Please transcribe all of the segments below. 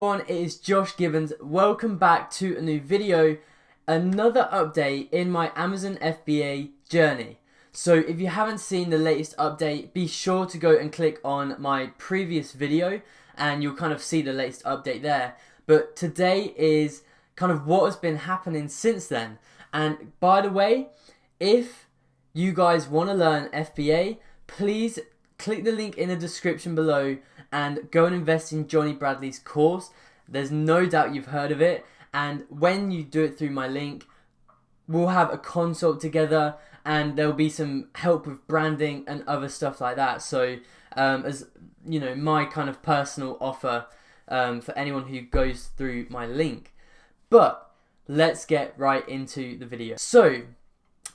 It is Josh Gibbons. Welcome back to a new video, another update in my Amazon FBA journey. So if you haven't seen the latest update, be sure to go and click on my previous video and you'll kind of see the latest update there. But today is kind of what has been happening since then. And by the way, if you guys want to learn FBA, please click the link in the description below and go and invest in Johnny Bradley's course. There's no doubt you've heard of it, and when you do it through my link, we'll have a consult together and there'll be some help with branding and other stuff like that. So as you know, my kind of personal offer for anyone who goes through my link. But let's get right into the video. So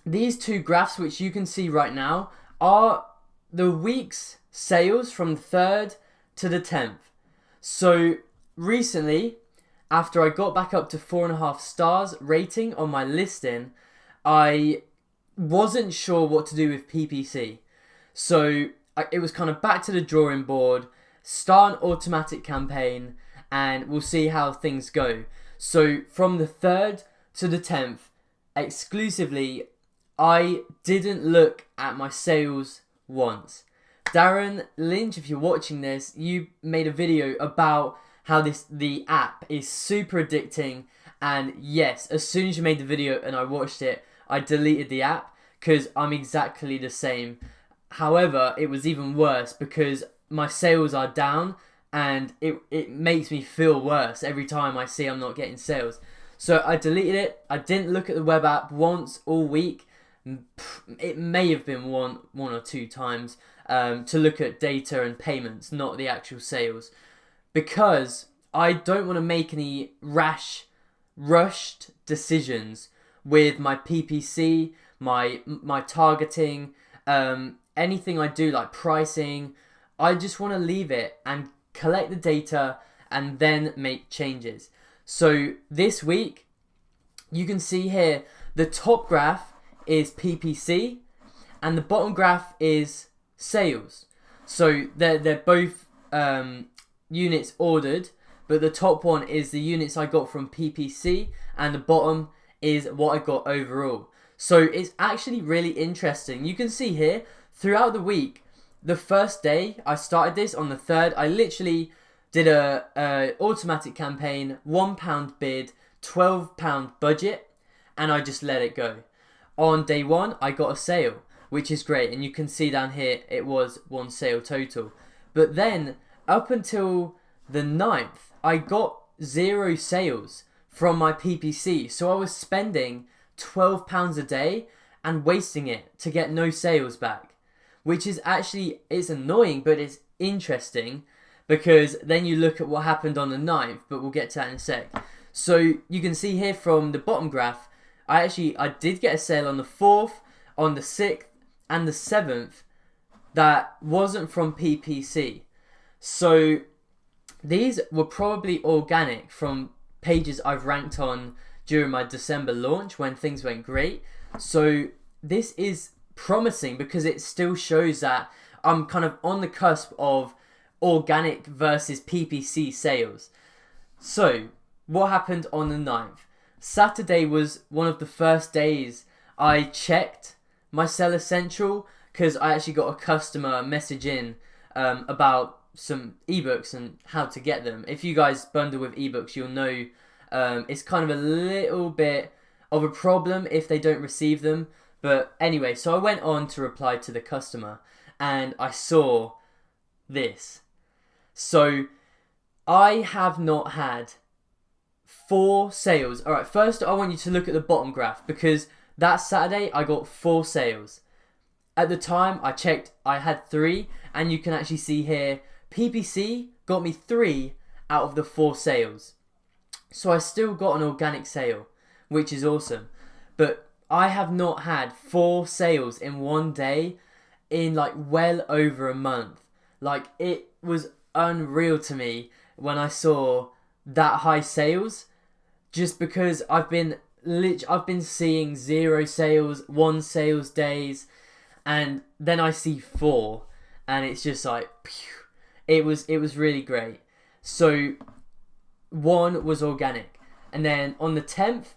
these two graphs which you can see right now are the week's sales from the 3rd to the 10th. So recently, after I got back up to 4.5 stars rating on my listing, I wasn't sure what to do with PPC. So it was kind of back to the drawing board, start an automatic campaign, and we'll see how things go. So from the 3rd to the 10th, exclusively, I didn't look at my sales once. Darren Lynch, if you're watching this, you made a video about how the app is super addicting, and yes, as soon as you made the video and I watched it, I deleted the app because I'm exactly the same. However, it was even worse because my sales are down and it makes me feel worse every time I see I'm not getting sales. So I deleted it. I didn't look at the web app once all week. It may have been one or two times to look at data and payments, not the actual sales, because I don't want to make any rushed decisions with my PPC, my targeting, anything I do like pricing. I just want to leave it and collect the data and then make changes. So this week, you can see here the top graph is PPC and the bottom graph is sales. So they're both units ordered, but the top one is the units I got from PPC and the bottom is what I got overall. So it's actually really interesting. You can see here throughout the week, the first day I started this on the 3rd, I literally did a automatic campaign, £1 bid, £12 budget, and I just let it go. On day 1, I got a sale, which is great, and you can see down here it was 1 sale total. But then up until the 9th, I got 0 sales from my PPC, so I was spending £12 a day and wasting it to get no sales back, which is actually, it's annoying, but it's interesting because then you look at what happened on the 9th, but we'll get to that in a sec. So you can see here from the bottom graph, I did get a sale on the 4th, on the 6th, and the 7th that wasn't from PPC. So these were probably organic from pages I've ranked on during my December launch when things went great. So this is promising because it still shows that I'm kind of on the cusp of organic versus PPC sales. So what happened on the 9th? Saturday was one of the first days I checked my Seller Central because I actually got a customer message in about some ebooks and how to get them. If you guys bundle with ebooks, you'll know it's kind of a little bit of a problem if they don't receive them. But anyway, so I went on to reply to the customer and I saw this. So I have not had 4 sales. Alright, first I want you to look at the bottom graph because that Saturday I got 4 sales. At the time I checked, I had 3, and you can actually see here PPC got me 3 out of the 4 sales. So I still got an organic sale, which is awesome. But I have not had 4 sales in one day in like well over a month. Like, it was unreal to me when I saw that high sales, just because I've been seeing 0 sales, 1 sales days, and then I see 4, and it's just like, phew. It was really great. So one was organic. And then on the 10th,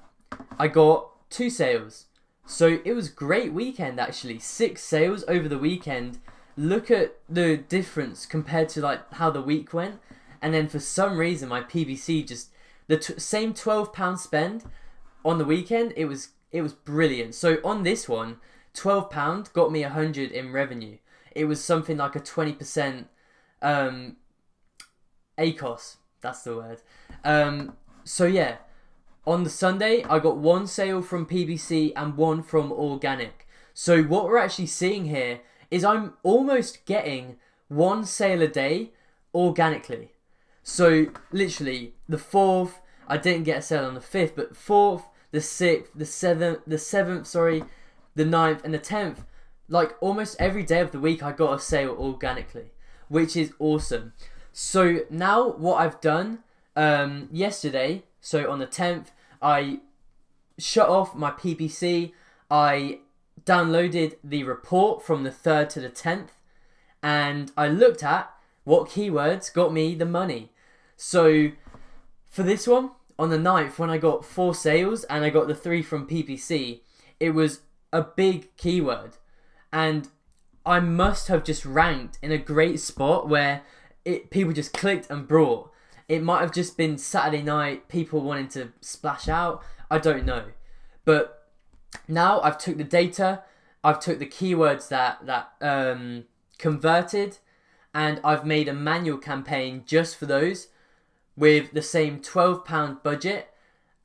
I got 2 sales. So it was a great weekend actually. 6 sales over the weekend. Look at the difference compared to like how the week went. And then for some reason my PPC just, the same £12 spend on the weekend, it was brilliant. So on this one, £12 got me 100 in revenue. It was something like a 20% ACOS, that's the word. So yeah, on the Sunday I got 1 sale from PPC and 1 from organic. So what we're actually seeing here is I'm almost getting 1 sale a day organically. So literally the 4th, I didn't get a sale on the 5th, but 4th, the 6th, the 7th, sorry, the 9th and the 10th, like almost every day of the week I got a sale organically, which is awesome. So now what I've done yesterday, so on the 10th, I shut off my PPC, I downloaded the report from the 3rd to the 10th, and I looked at what keywords got me the money. So for this one, on the 9th, when I got 4 sales and I got the 3 from PPC, it was a big keyword. And I must have just ranked in a great spot where people just clicked and brought. It might have just been Saturday night, people wanting to splash out. I don't know. But now I've took the data, I've took the keywords that converted, and I've made a manual campaign just for those with the same £12 budget.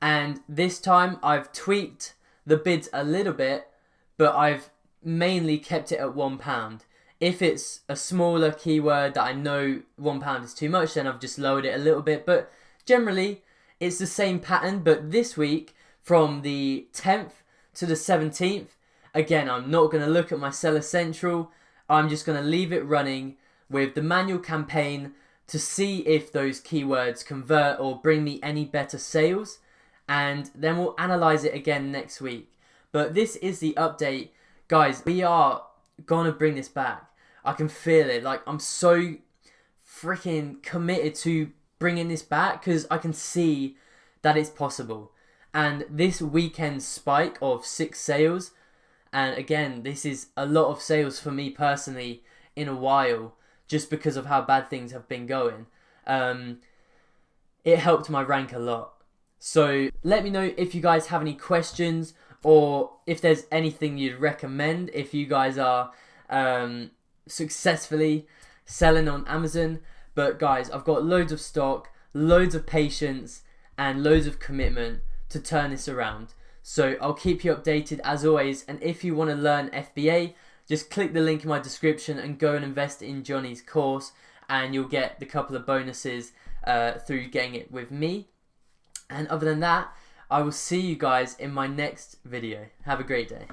And this time I've tweaked the bids a little bit, but I've mainly kept it at £1. If it's a smaller keyword that I know £1 is too much, then I've just lowered it a little bit. But generally, it's the same pattern. But this week, from the 10th to the 17th, again, I'm not going to look at my Seller Central. I'm just going to leave it running with the manual campaign to see if those keywords convert or bring me any better sales. And then we'll analyze it again next week. But this is the update. Guys, we are gonna bring this back. I can feel it. Like, I'm so freaking committed to bringing this back because I can see that it's possible. And this weekend spike of 6 sales, and again, this is a lot of sales for me personally in a while, just because of how bad things have been going. It helped my rank a lot. So let me know if you guys have any questions, or if there's anything you'd recommend if you guys are successfully selling on Amazon. But guys, I've got loads of stock, loads of patience, and loads of commitment to turn this around. So I'll keep you updated as always. And if you want to learn FBA, just click the link in my description and go and invest in Johnny's course, and you'll get the couple of bonuses through getting it with me. And other than that, I will see you guys in my next video. Have a great day.